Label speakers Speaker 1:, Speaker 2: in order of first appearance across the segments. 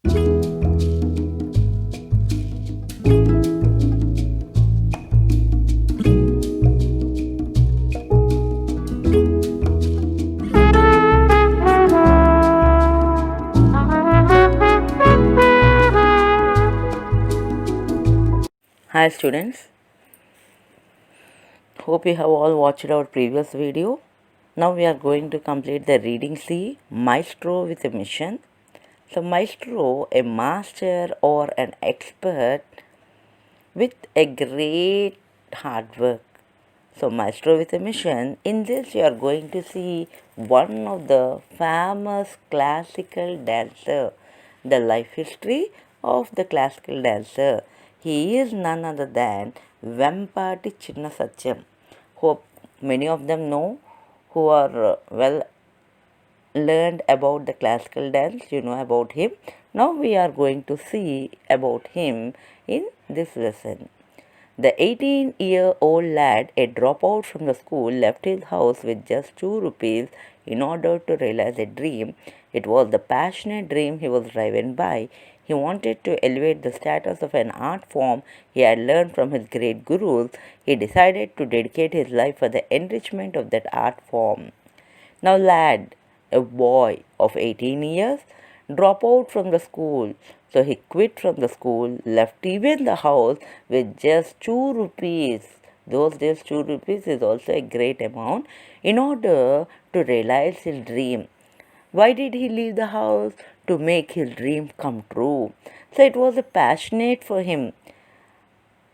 Speaker 1: Hi students, hope you have all watched our previous video. Now we are going to complete the reading C, Maestro with a mission. So Maestro, a master or an expert with a great hard work. So Maestro with a mission, in this you are going to see one of the famous classical dancer, the life history of the classical dancer. He is none other than Vempati Chinna Satyam. Hope many of them know who are well learned about the classical dance, you know about him. Now we are going to see about him in this lesson. The 18-year-old lad, a dropout from the school, left his house with just 2 rupees in order to realize a dream. It was the passionate dream he was driven by. He wanted to elevate the status of an art form he had learned from his great gurus. He decided to dedicate his life for the enrichment of that art form. Now, lad, a boy of 18 years, dropped out from the school. So he quit from the school, left even the house with just 2 rupees. Those days, 2 rupees is also a great amount in order to realize his dream. Why did he leave the house? To make his dream come true. So it was a passionate for him.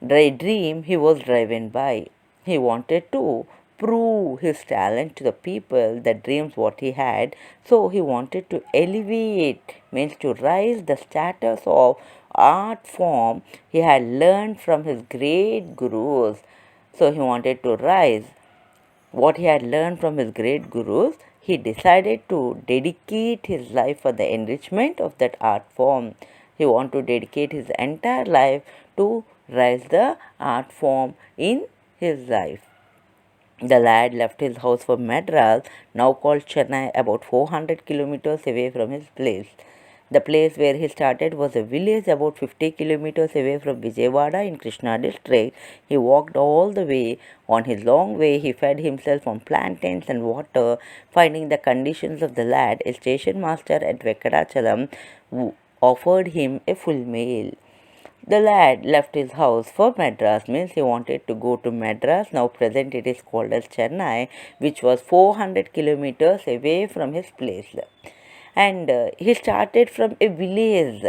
Speaker 1: The dream he was driven by. He wanted to prove his talent to the people, the dreams what he had. So he wanted to elevate, means to rise the status of art form he had learned from his great gurus. So he wanted to rise what he had learned from his great gurus. He decided to dedicate his life for the enrichment of that art form. He wanted to dedicate his entire life to rise the art form in his life. The lad left his house for Madras, now called Chennai, about 400 kilometers away from his place. The place where he started was a village about 50 kilometers away from Vijayawada in Krishna district. He walked all the way. On his long way, he fed himself on plantains and water. Finding the conditions of the lad, a station master at Venkatachalam offered him a full meal. The lad left his house for Madras, means he wanted to go to Madras, now present it is called as Chennai, which was 400 kilometers away from his place. And he started from a village.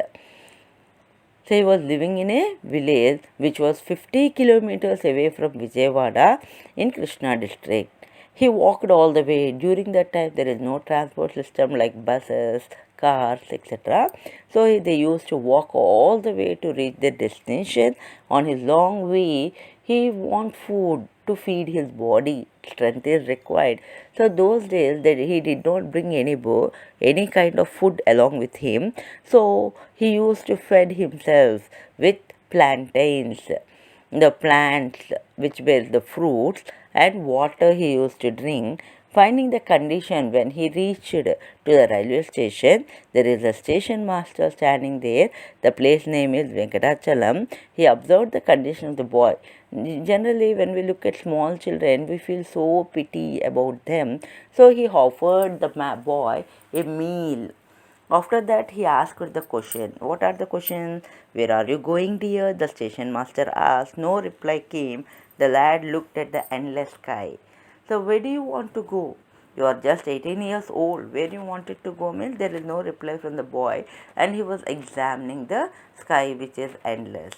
Speaker 1: So he was living in a village which was 50 kilometers away from Vijayawada in Krishna district. He walked all the way. During that time, there is no transport system like buses, cars, etc. So they used to walk all the way to reach their destination. On his long way, he want food to feed his body. Strength is required. So those days that he did not bring any kind of food along with him. So he used to feed himself with plantains, the plants which bear the fruits, and water he used to drink. Finding the condition, when he reached to the railway station, there is a station master standing there. The place name is Venkatachalam. He observed the condition of the boy. Generally, when we look at small children, we feel so pity about them. So he offered the boy a meal. After that, he asked the question. What are the questions? Where are you going, dear? The station master asked. No reply came. The lad looked at the endless sky. So, where do you want to go? You are just 18 years old. Where you wanted to go means there is no reply from the boy, and he was examining the sky which is endless.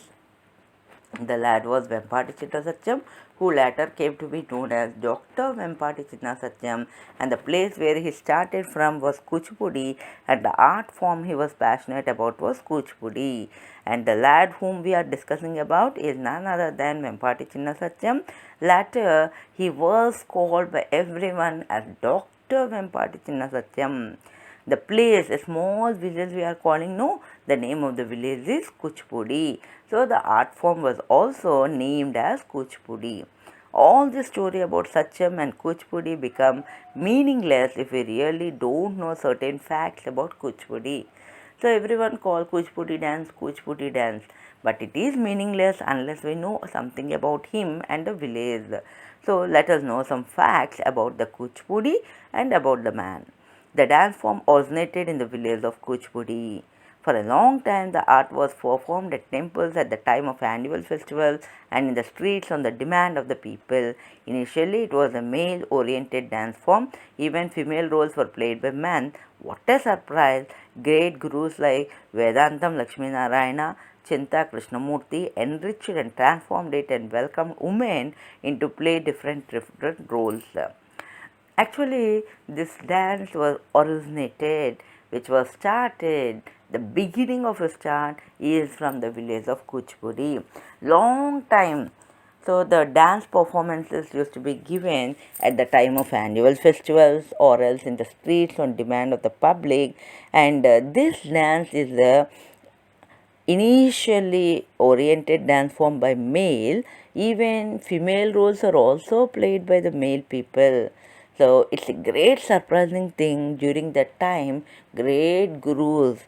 Speaker 1: The lad was Vempati Chinna Satyam, who later came to be known as Dr. Vempati Chinna Satyam, and the place where he started from was Kuchipudi, and the art form he was passionate about was Kuchipudi. And the lad whom we are discussing about is none other than Vempati Chinna Satyam. Later, he was called by everyone as Dr. Vempati Chinna Satyam. The place, a small village we are calling, no, the name of the village is Kuchipudi. So the art form was also named as Kuchipudi. All the story about Satyam and Kuchipudi become meaningless if we really don't know certain facts about Kuchipudi. So everyone call Kuchipudi dance, but it is meaningless unless we know something about him and the village. So let us know some facts about the Kuchipudi and about the man. The dance form originated in the village of Kuchipudi. For a long time, the art was performed at temples at the time of annual festivals and in the streets on the demand of the people. Initially, it was a male-oriented dance form. Even female roles were played by men. What a surprise! Great gurus like Vedantam Lakshminarayana, Chinta Krishnamurti enriched and transformed it and welcomed women into play different roles. Actually, this dance was originated, which was started, the beginning of a start is from the village of Kuchipudi. Long time. So the dance performances used to be given at the time of annual festivals or else in the streets on demand of the public. And this dance is the initially oriented dance form by male. Even female roles are also played by the male people. So it's a great surprising thing during that time. Great gurus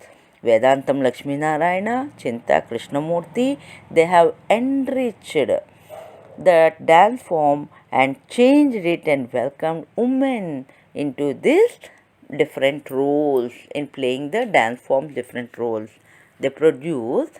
Speaker 1: Vedantam Lakshminarayana, Chinta Krishnamurti, they have enriched that dance form and changed it and welcomed women into these different roles in playing the dance form different roles. They produced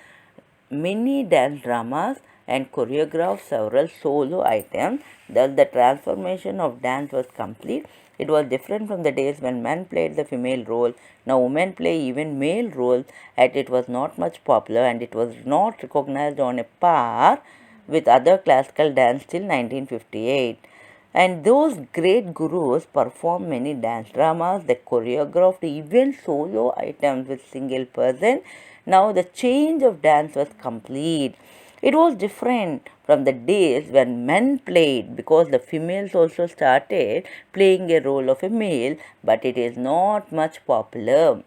Speaker 1: many dance dramas and choreographed several solo items. Thus, the transformation of dance was complete. It was different from the days when men played the female role. Now, women play even male roles, and it was not much popular and it was not recognized on a par with other classical dance till 1958. And those great gurus performed many dance dramas, they choreographed even solo items with single person. Now the change of dance was complete. It was different from the days when men played because the females also started playing a role of a male, but it is not much popular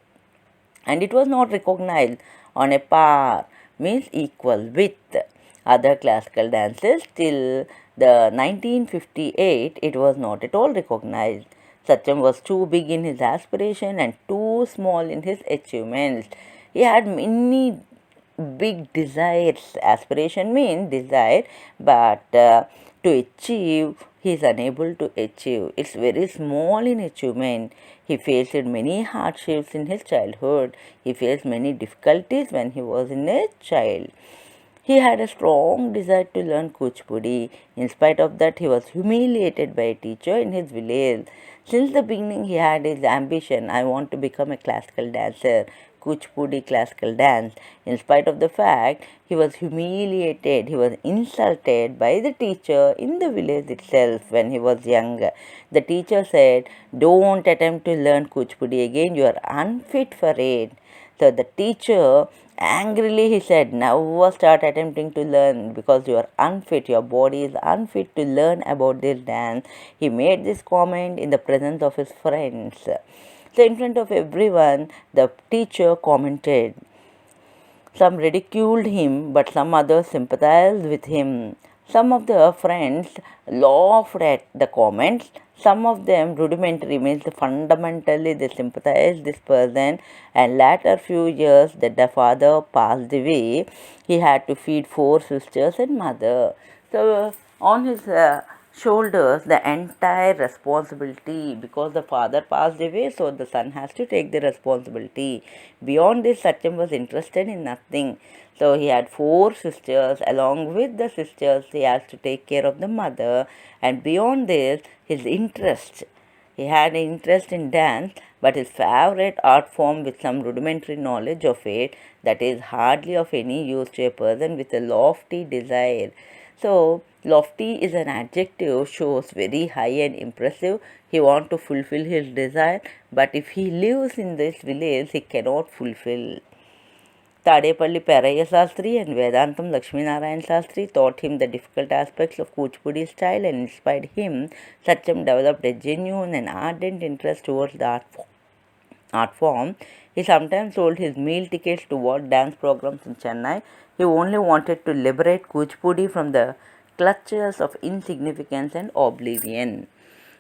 Speaker 1: and it was not recognized on a par, means equal with other classical dances. Till the 1958 it was not at all recognized. Satyam was too big in his aspiration and too small in his achievements. He had many big desires. Aspiration means desire, but to achieve he is unable to achieve. It's very small in achievement. He faced many hardships in his childhood. He faced many difficulties when he was in a child. He had a strong desire to learn Kuchipudi. In spite of that, he was humiliated by a teacher in his village. Since the beginning, he had his ambition, I want to become a classical dancer, Kuchipudi classical dance. In spite of the fact, he was humiliated, he was insulted by the teacher in the village itself when he was young. The teacher said, don't attempt to learn Kuchipudi again, you are unfit for it. So the teacher angrily he said, never start attempting to learn because you are unfit, your body is unfit to learn about this dance. He made this comment in the presence of his friends. So in front of everyone, the teacher commented. Some ridiculed him, but some others sympathized with him. Some of the friends laughed at the comments. Some of them rudimentary, means fundamentally they sympathized this person. And later few years that the father passed away, he had to feed 4 sisters and mother. So on his shoulders the entire responsibility, because the father passed away, so the son has to take the responsibility. Beyond this, Satyam was interested in nothing. So he had 4 sisters. Along with the sisters, he has to take care of the mother. And beyond this, his interest. He had an interest in dance, but his favorite art form with some rudimentary knowledge of it, that is hardly of any use to a person with a lofty desire. So, lofty is an adjective, shows very high and impressive. He wants to fulfill his desire, but if he lives in this village, he cannot fulfill. Tadepalli Paraya Sastri and Vedantam Lakshminarayan Sastri taught him the difficult aspects of Kuchipudi style and inspired him. Satyam developed a genuine and ardent interest towards the art form. He sometimes sold his meal tickets to watch dance programs in Chennai. He only wanted to liberate Kuchipudi from the clutches of insignificance and oblivion.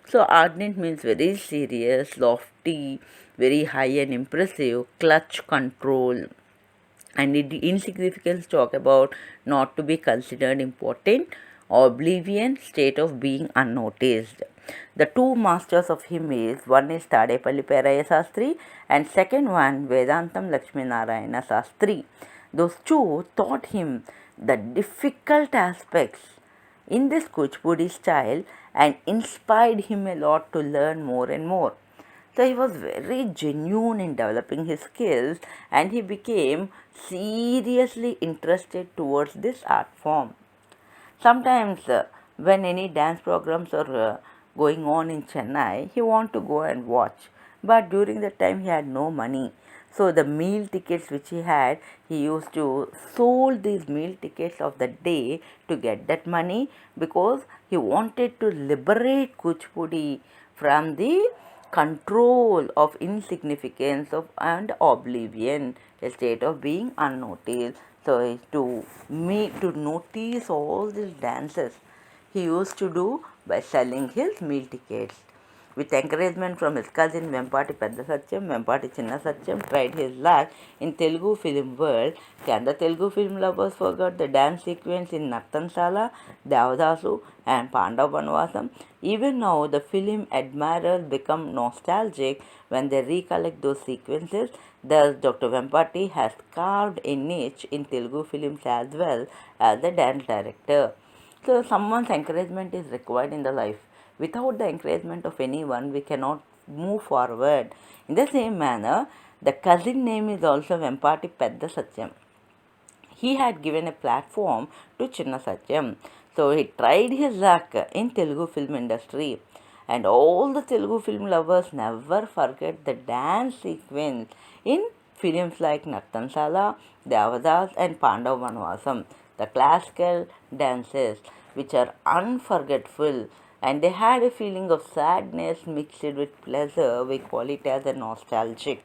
Speaker 1: So ardent means very serious, lofty, very high and impressive, clutch control. And insignificance talk about not to be considered important, oblivion, state of being unnoticed. The two masters of him is, one is Tadepalli Peraya Sastri and second one Vedantam Lakshmi Narayana Sastri. Those two taught him the difficult aspects in this Kuchipudi style and inspired him a lot to learn more and more. So he was very genuine in developing his skills and he became seriously interested towards this art form. Sometimes when any dance programs are going on in Chennai, he want to go and watch. But during that time he had no money. So the meal tickets which he had, he used to sold these meal tickets of the day to get that money because he wanted to liberate Kuchipudi from the control of insignificance of and oblivion, a state of being unnoticed. So to notice all these dances he used to do by selling his meal tickets. With encouragement from his cousin Vempati Pedda Satyam, Vempati Chinna Satyam tried his luck in Telugu film world. Can the Telugu film lovers forget the dance sequence in Nartansala, Devadasu and Pandav Vanvasam? Even now, the film admirers become nostalgic when they recollect those sequences. Thus, Dr. Vempati has carved a niche in Telugu films as well as a dance director. So, someone's encouragement is required in the life. Without the encouragement of anyone, we cannot move forward. In the same manner, the cousin name is also Vempati Pedda Satyam. He had given a platform to Chinna Satyam. So he tried his luck in Telugu film industry. And all the Telugu film lovers never forget the dance sequence in films like Nartansala, Devadas and Pandav Vanvasam. The classical dances which are unforgettable and they had a feeling of sadness mixed with pleasure. We call it as a nostalgic.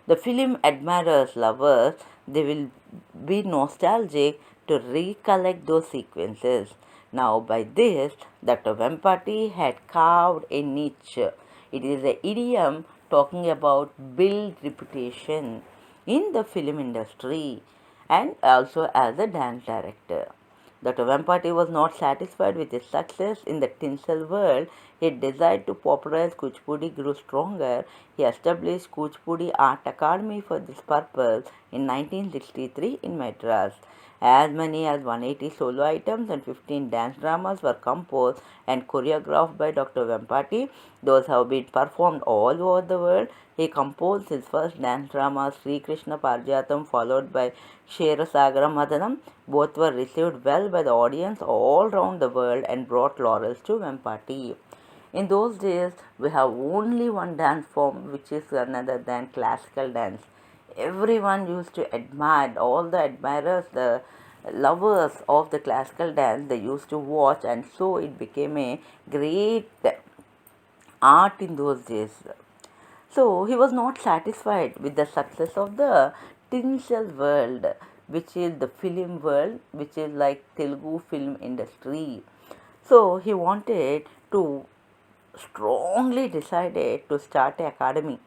Speaker 1: The film admirers, lovers, they will be nostalgic to recollect those sequences. Now, by this, Dr. Vempati had carved a niche. It is an idiom talking about build reputation in the film industry and also as a dance director. Dr. Vempati was not satisfied with his success in the tinsel world. He desired to popularize Kuchipudi grew stronger. He established Kuchipudi Art Academy for this purpose in 1963 in Madras. As many as 180 solo items and 15 dance dramas were composed and choreographed by Dr. Vempati. Those have been performed all over the world. He composed his first dance drama Sri Krishna Parjatam followed by Ksherasagara Madanam. Both were received well by the audience all round the world and brought laurels to Vempati. In those days, we have only one dance form which is none other than classical dance. Everyone used to admire, all the admirers, the lovers of the classical dance, they used to watch, and so it became a great art in those days. So he was not satisfied with the success of the tinsel world, which is the film world, which is like Telugu film industry. So he wanted to strongly decided to start an academy.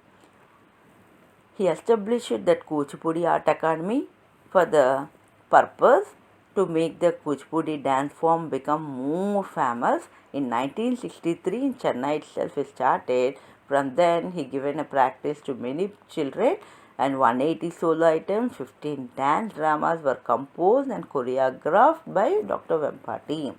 Speaker 1: He established that Kuchipudi Art Academy for the purpose to make the Kuchipudi dance form become more famous. In 1963 in Chennai itself he started. From then he given a practice to many children and 180 solo items, 15 dance dramas were composed and choreographed by Dr. Vempati.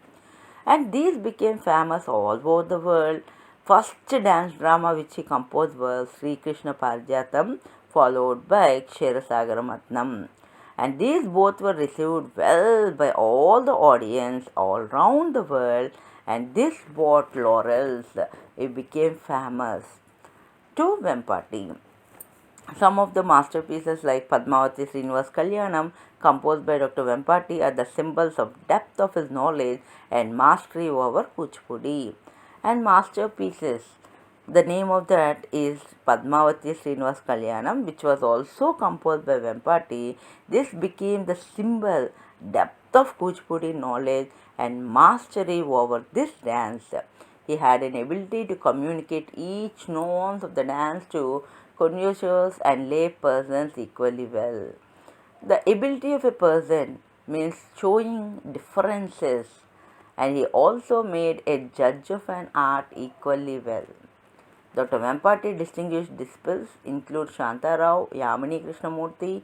Speaker 1: And these became famous all over the world. First dance drama which he composed was Sri Krishna Parjatam followed by Ksherasagara and these both were received well by all the audience all round the world and this brought laurels. It became famous to Vempati. Some of the masterpieces like Padmavati Srinivas Kalyanam composed by Dr. Vempati are the symbols of depth of his knowledge and mastery over Kuchipudi. And masterpieces, the name of that is Padmavati Srinivas Kalyanam, which was also composed by Vempati. This became the symbol, depth of Kuchipudi knowledge and mastery over this dance. he had an ability to communicate each nuance of the dance to connoisseurs and lay persons equally well. The ability of a person means showing differences, and he also made a judge of an art equally well. Dr. Vempati distinguished disciples include Shantarao, Yamini Krishnamurti,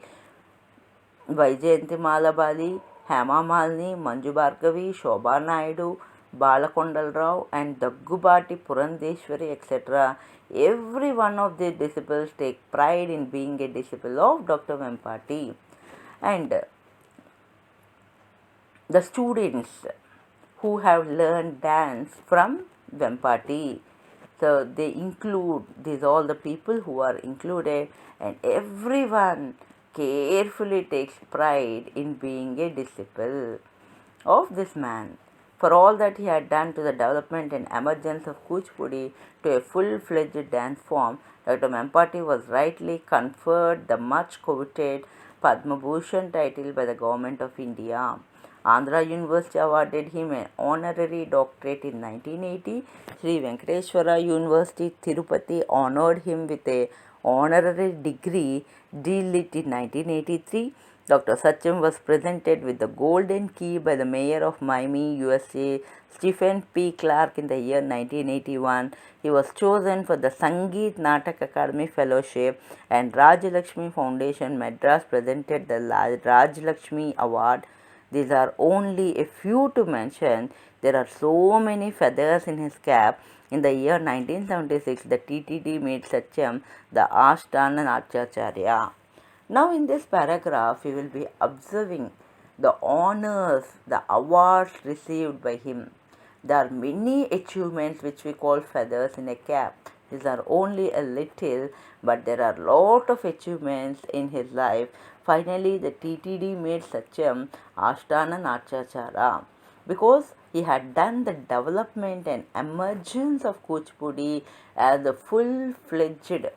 Speaker 1: Vaijayanti Malabali, Hema Malini, Manju Bhargavi, Shobha Naidu, Balakondal Rao, and Daggubati Purandeshwari, etc. Every one of these disciples take pride in being a disciple of Dr. Vempati. And the students who have learned dance from Vempati. So they include these all the people who are included, and everyone carefully takes pride in being a disciple of this man. For all that he had done to the development and emergence of Kuchipudi to a full-fledged dance form, Dr. Vempati was rightly conferred the much coveted Padma Bhushan title by the Government of India. Andhra University awarded him an honorary doctorate in 1980. Sri Venkateswara University, Tirupati honored him with a honorary degree D.Lit in 1983. Dr. Satyam was presented with the Golden Key by the Mayor of Miami, USA, Stephen P. Clark in the year 1981. He was chosen for the Sangeet Natak Academy Fellowship, and Rajalakshmi Foundation Madras presented the Rajalakshmi Award. These are only a few to mention. There are so many feathers in his cap. In the year 1976, the TTD made Satyam the Ashtana Nachacharya. Now in this paragraph, we will be observing the honors, the awards received by him. There are many achievements which we call feathers in a cap. These are only a little, but there are lot of achievements in his life. Finally, the TTD made Satyam Ashtana Nachachara because he had done the development and emergence of Kuchipudi as a full-fledged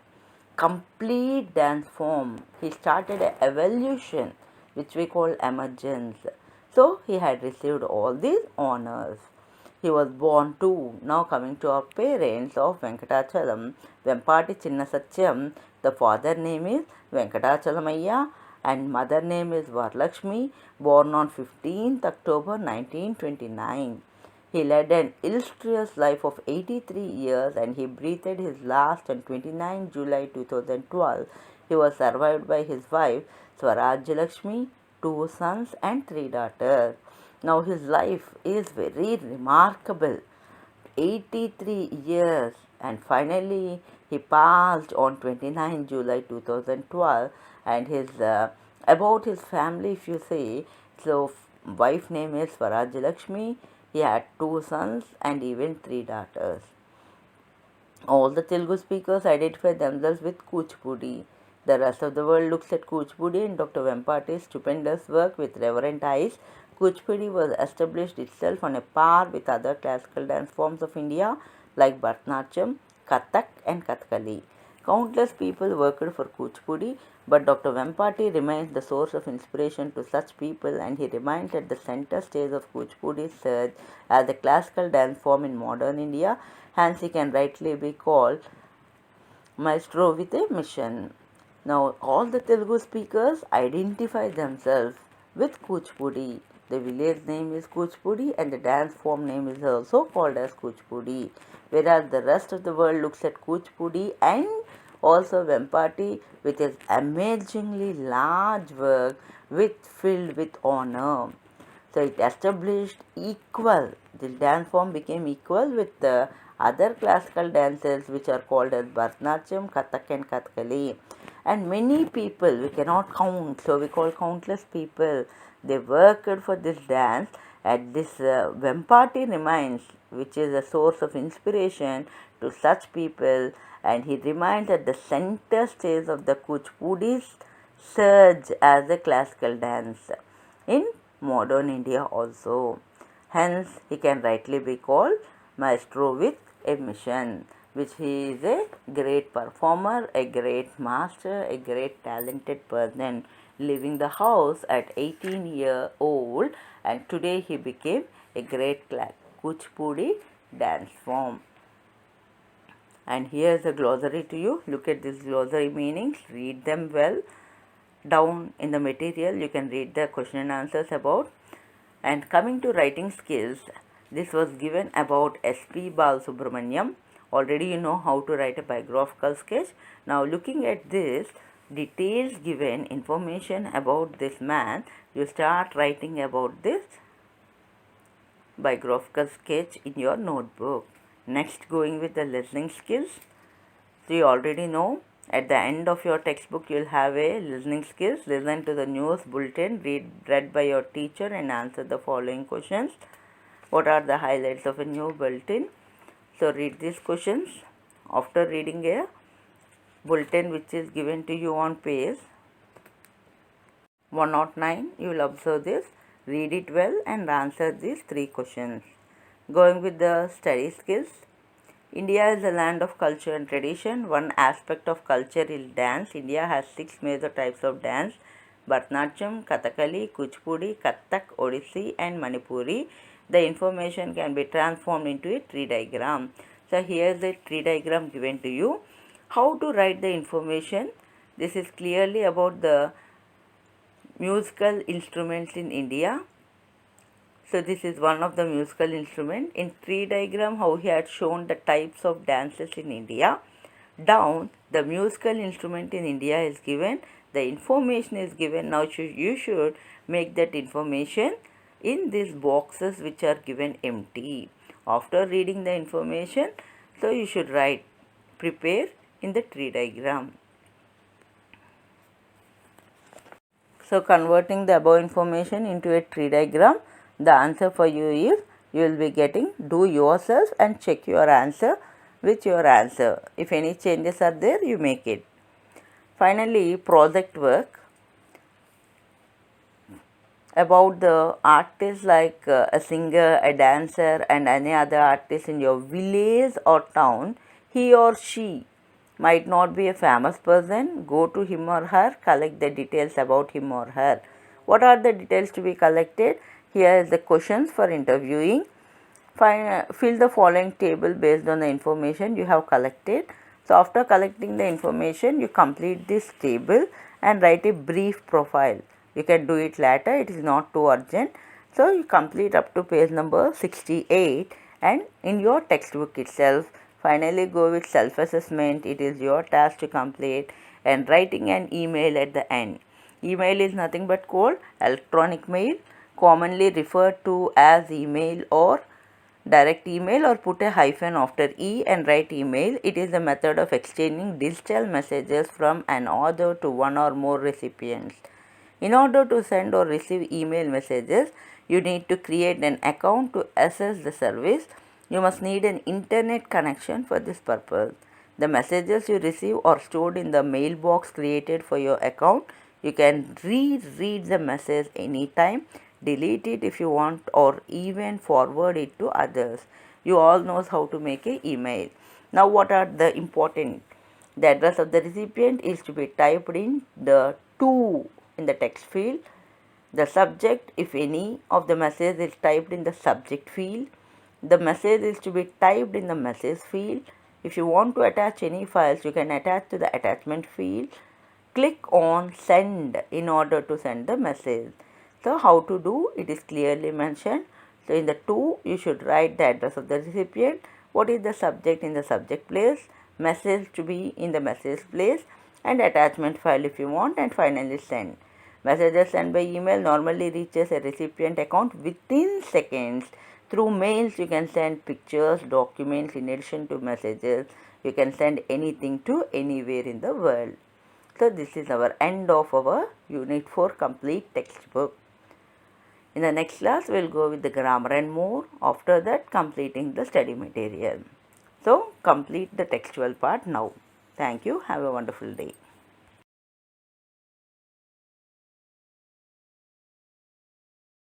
Speaker 1: complete dance form. He started an evolution which we call emergence. So he had received all these honors. He was born to, now coming to our parents of Venkatachalam, Vempati Chinna Satyam. The father name is Venkatachalamaya and mother name is Varlakshmi, born on 15th October 1929. He led an illustrious life of 83 years and he breathed his last on 29 July 2012. He was survived by his wife Swarajya Lakshmi, 2 sons and 3 daughters. Now his life is very remarkable. 83 years, and finally he passed on 29 July 2012. And his about his family, if you say, so wife name is Swarajya Lakshmi. He had 2 sons and even 3 daughters. All the Telugu speakers identify themselves with Kuchipudi. The rest of the world looks at Kuchipudi and Dr. Vempati's stupendous work with reverent eyes. Kuchipudi was established itself on a par with other classical dance forms of India like Bharatanatyam, Kathak and Kathakali. Countless people worked for Kuchipudi, but Dr. Vempati remains the source of inspiration to such people, and he remains at the center stage of Kuchipudi's surge as a classical dance form in modern India. Hence, he can rightly be called Maestro with a mission. Now, all the Telugu speakers identify themselves with Kuchipudi. The village name is Kuchipudi and the dance form name is also called as Kuchipudi. Whereas the rest of the world looks at Kuchipudi and also Vempati with his amazingly large work filled with honor. So it established equal, the dance form became equal with the other classical dances which are called as Bharatanatyam, Kathak and Kathakali. And many people, we cannot count, so we call countless people, they worked for this dance, and this Vempati remains, which is a source of inspiration to such people, and he remains at the center stage of the Kuchipudi's surge as a classical dance in modern India also. Hence, he can rightly be called Maestro with a mission, which he is a great performer, a great master, a great talented person, leaving the house at 18 years old, and today he became a great Kuchipudi dance form. And here is a glossary to you. Look at this glossary meanings, read them well. Down in the material you can read the question and answers about. And coming to writing skills, this was given about S.P. Balasubramaniam. Already you know how to write a biographical sketch. Now looking at this, details given, information about this man, you start writing about this biographical sketch in your notebook. Next, going with the listening skills. So you already know at the end of your textbook you will have a listening skills. Listen to the news bulletin read by your teacher and answer the following questions. What are the highlights of a new bulletin? So read these questions. After reading a bulletin which is given to you on page 109, you will observe this. Read it well and answer these 3 questions. Going with the study skills. India is a land of culture and tradition. One aspect of culture is dance. India has 6 major types of dance: Bharatanatyam, Kathakali, Kuchipudi, Kathak, Odissi and Manipuri. The information can be transformed into a tree diagram. So here is a tree diagram given to you. How to write the information? This is clearly about the musical instruments in India. So this is one of the musical instruments. In tree diagram, how he had shown the types of dances in India. Down, the musical instrument in India is given. The information is given. Now you should make that information in these boxes which are given empty. After reading the information, so you should write, prepare in the tree diagram. So converting the above information into a tree diagram, the answer for you is, you will be getting do yourself and check your answer with your answer. If any changes are there, you make it. Finally, project work. About the artists like a singer, a dancer and any other artist in your village or town. He or she might not be a famous person. Go to him or her, collect the details about him or her. What are the details to be collected? Here is the questions for interviewing. Fill the following table based on the information you have collected. So after collecting the information, you complete this table and write a brief profile. You can do it later, it is not too urgent. So you complete up to page number 68 and in your textbook itself. Finally go with self-assessment. It is your task to complete and writing an email at the end. Email is nothing but called electronic mail, commonly referred to as email or direct email, or put a hyphen after E and write email. It is a method of exchanging digital messages from an author to one or more recipients. In order to send or receive email messages, you need to create an account to access the service. You must need an internet connection for this purpose. The messages you receive are stored in the mailbox created for your account. You can reread the message anytime, delete it if you want, or even forward it to others. You all knows how to make an email. Now what are the important? The address of the recipient is to be typed in the to in the text field. The subject, if any of the message, is typed in the subject field. The message is to be typed in the message field. If you want to attach any files, you can attach to the attachment field. Click on send in order to send the message. So how to do? It is clearly mentioned. So in the to, you should write the address of the recipient. What is the subject in the subject place? Message to be in the message place, and attachment file if you want, and finally send. Messages sent by email normally reaches a recipient account within seconds. Through mails, you can send pictures, documents in addition to messages. You can send anything to anywhere in the world. So this is our end of our Unit 4 complete textbook. In the next class, we will go with the grammar and more. After that, completing the study material. So complete the textual part now. Thank you. Have a wonderful day.